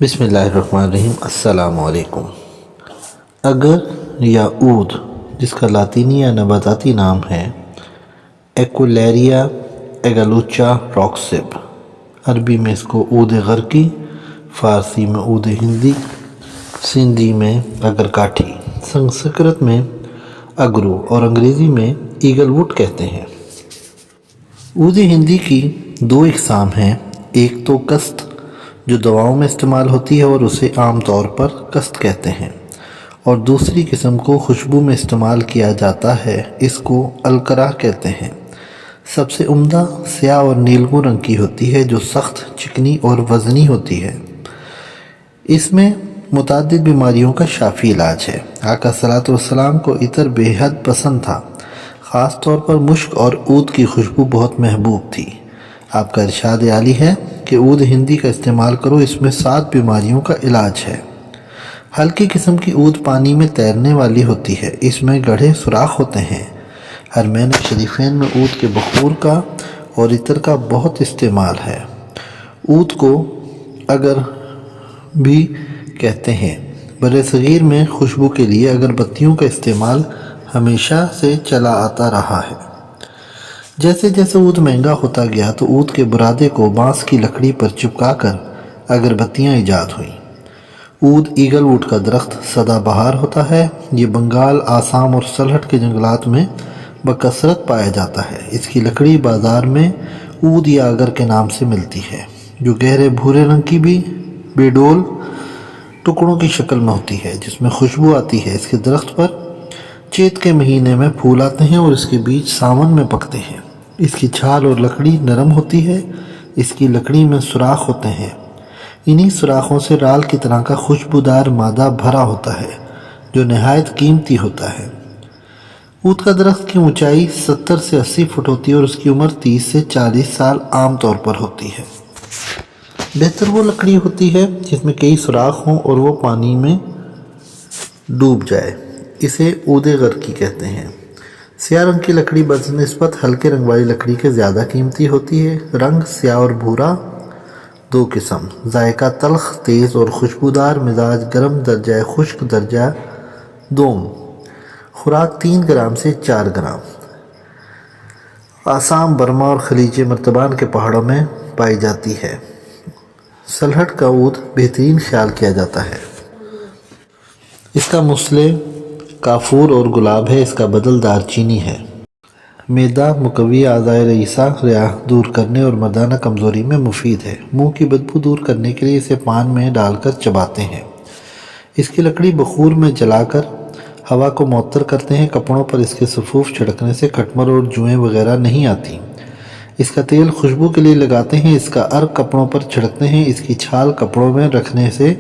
بسم اللہ الرحمن الرحیم۔ السلام علیکم۔ اگر یا عود، جس کا لاطینی یا نباتاتی نام ہے ایکولیریا ایگالوچا راکسب، عربی میں اس کو عود غرقی، فارسی میں عود ہندی، سندھی میں اگر کاٹھی، سنسکرت میں اگرو اور انگریزی میں ایگل ووڈ کہتے ہیں۔ عود ہندی کی دو اقسام ہیں، ایک تو کست جو دواؤں میں استعمال ہوتی ہے اور اسے عام طور پر کست کہتے ہیں، اور دوسری قسم کو خوشبو میں استعمال کیا جاتا ہے، اس کو الکرا کہتے ہیں۔ سب سے عمدہ سیاہ اور نیلگوں رنگ کی ہوتی ہے جو سخت، چکنی اور وزنی ہوتی ہے۔ اس میں متعدد بیماریوں کا شافی علاج ہے۔ آقا صلی اللہ علیہ وسلم کو عطر بے حد پسند تھا، خاص طور پر مشک اور عود کی خوشبو بہت محبوب تھی۔ آپ کا ارشاد عالی ہے کہ عود ہندی کا استعمال کرو، اس میں 7 بیماریوں کا علاج ہے۔ ہلکی قسم کی عود پانی میں تیرنے والی ہوتی ہے، اس میں گڑھے سوراخ ہوتے ہیں۔ حرمین شریفین میں عود کے بخور کا اور عطر کا بہت استعمال ہے۔ عود کو اگر بھی کہتے ہیں۔ برصغیر میں خوشبو کے لیے اگربتیوں کا استعمال ہمیشہ سے چلا آتا رہا ہے۔ جیسے جیسے عود مہنگا ہوتا گیا تو عود کے برادے کو بانس کی لکڑی پر چپکا کر اگربتیاں ایجاد ہوئیں۔ عود ایگل ووڈ کا درخت سدا بہار ہوتا ہے۔ یہ بنگال، آسام اور سلہٹ کے جنگلات میں بکثرت پایا جاتا ہے۔ اس کی لکڑی بازار میں عود یا اگر کے نام سے ملتی ہے، جو گہرے بھورے رنگ کی بے ڈول ٹکڑوں کی شکل میں ہوتی ہے، جس میں خوشبو آتی ہے۔ اس کے درخت پر چیت کے مہینے میں پھول آتے ہیں اور اس کے بیج ساون میں پکتے ہیں۔ اس کی چھال اور لکڑی نرم ہوتی ہے۔ اس کی لکڑی میں سوراخ ہوتے ہیں، انہی سوراخوں سے رال کی طرح کا خوشبودار مادہ بھرا ہوتا ہے جو نہایت قیمتی ہوتا ہے۔ عود کا درخت کی اونچائی 70 سے 80 فٹ ہوتی ہے اور اس کی عمر 30 سے 40 سال عام طور پر ہوتی ہے۔ بہتر وہ لکڑی ہوتی ہے جس میں کئی سوراخ ہوں اور وہ پانی میں ڈوب جائے، اسے عود غرقی کہتے ہیں۔ سیاہ رنگ کی لکڑی بنسبت ہلکے رنگ والی لکڑی کے زیادہ قیمتی ہوتی ہے۔ رنگ سیاہ اور بھورا، 2 قسم، ذائقہ تلخ تیز اور خوشبودار، مزاج گرم درجہ خشک درجہ دوم، خوراک 3 گرام سے 4 گرام۔ آسام، برما اور خلیج مرتبان کے پہاڑوں میں پائی جاتی ہے۔ سلہٹ کا عود بہترین خیال کیا جاتا ہے۔ اس کا مسئلہ کافور اور گلاب ہے، اس کا بدل دار چینی ہے۔ میدہ مقوی، اعضائے رئیسہ دور کرنے اور مردانہ کمزوری میں مفید ہے۔ منہ کی بدبو دور کرنے کے لیے اسے پان میں ڈال کر چباتے ہیں۔ اس کی لکڑی بخور میں جلا کر ہوا کو معطر کرتے ہیں۔ کپڑوں پر اس کے سفوف چھڑکنے سے کھٹمل اور جوئیں وغیرہ نہیں آتی۔ اس کا تیل خوشبو کے لیے لگاتے ہیں، اس کا عرق کپڑوں پر چھڑکتے ہیں۔ اس کی چھال کپڑوں میں رکھنے سے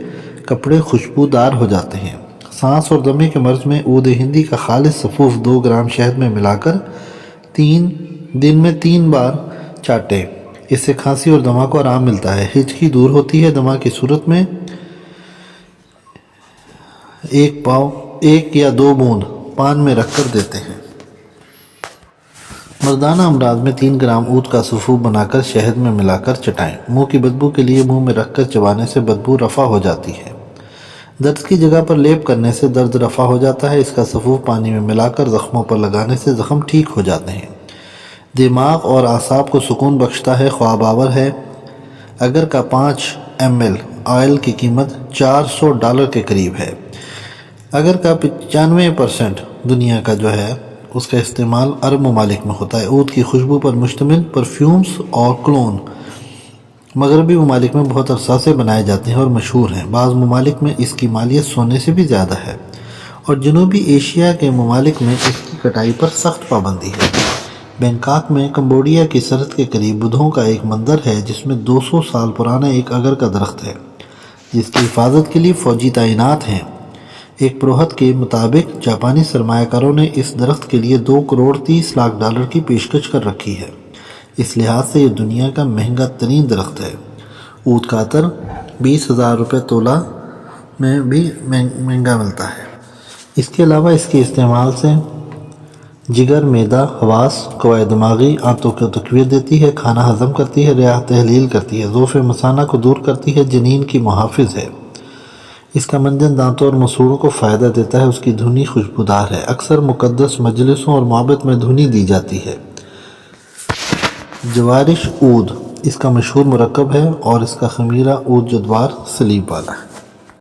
کپڑے خوشبودار ہو جاتے ہیں۔ سانس اور دمے کے مرض میں عود ہندی کا خالص سفوف 2 گرام شہد میں ملا کر 3 دن میں 3 بار چاٹیں، اس سے کھانسی اور دمہ کو آرام ملتا ہے، ہچکی دور ہوتی ہے۔ دمہ کی صورت میں 1 یا 2 بوند پان میں رکھ کر دیتے ہیں۔ مردانہ امراض میں 3 گرام عود کا سفوف بنا کر شہد میں ملا کر چٹائیں۔ منہ کی بدبو کے لیے منہ میں رکھ کر چبانے سے بدبو رفع ہو جاتی ہے۔ درد کی جگہ پر لیپ کرنے سے درد رفع ہو جاتا ہے۔ اس کا سفوف پانی میں ملا کر زخموں پر لگانے سے زخم ٹھیک ہو جاتے ہیں۔ دماغ اور اعصاب کو سکون بخشتا ہے، خواب آور ہے۔ اگر کا 5 ml آئل کی قیمت $400 کے قریب ہے۔ اگر کا 95% دنیا کا جو ہے اس کا استعمال عرب ممالک میں ہوتا ہے۔ عود کی خوشبو پر مشتمل پرفیومز اور کلون مغربی ممالک میں بہت عرصہ سے بنائے جاتے ہیں اور مشہور ہیں۔ بعض ممالک میں اس کی مالیت سونے سے بھی زیادہ ہے اور جنوبی ایشیا کے ممالک میں اس کی کٹائی پر سخت پابندی ہے۔ بینکاک میں کمبوڈیا کی سرحد کے قریب بدھوں کا ایک مندر ہے جس میں 200 سال پرانا ایک اگر کا درخت ہے، جس کی حفاظت کے لیے فوجی تعینات ہیں۔ ایک پروہت کے مطابق جاپانی سرمایہ کاروں نے اس درخت کے لیے $2.30 کروڑ کی پیشکش کر رکھی ہے۔ اس لحاظ سے یہ دنیا کا مہنگا ترین درخت ہے۔ عود کا عطر $20,000 تولہ میں بھی مہنگا ملتا ہے۔ اس کے علاوہ اس کے استعمال سے جگر، معدہ، حواس، قواعد دماغی، آنتوں کو تقویت دیتی ہے، کھانا ہضم کرتی ہے، ریا تحلیل کرتی ہے، ضعف مثانہ کو دور کرتی ہے، جنین کی محافظ ہے۔ اس کا منجن دانتوں اور مسوڑوں کو فائدہ دیتا ہے، اس کی دھنی خوشبودار ہے، اکثر مقدس مجلسوں اور معبد میں دھنی دی جاتی ہے۔ جوارش عود اس کا مشہور مرکب ہے اور اس کا خمیرہ عود جدوار صلیب والا ہے۔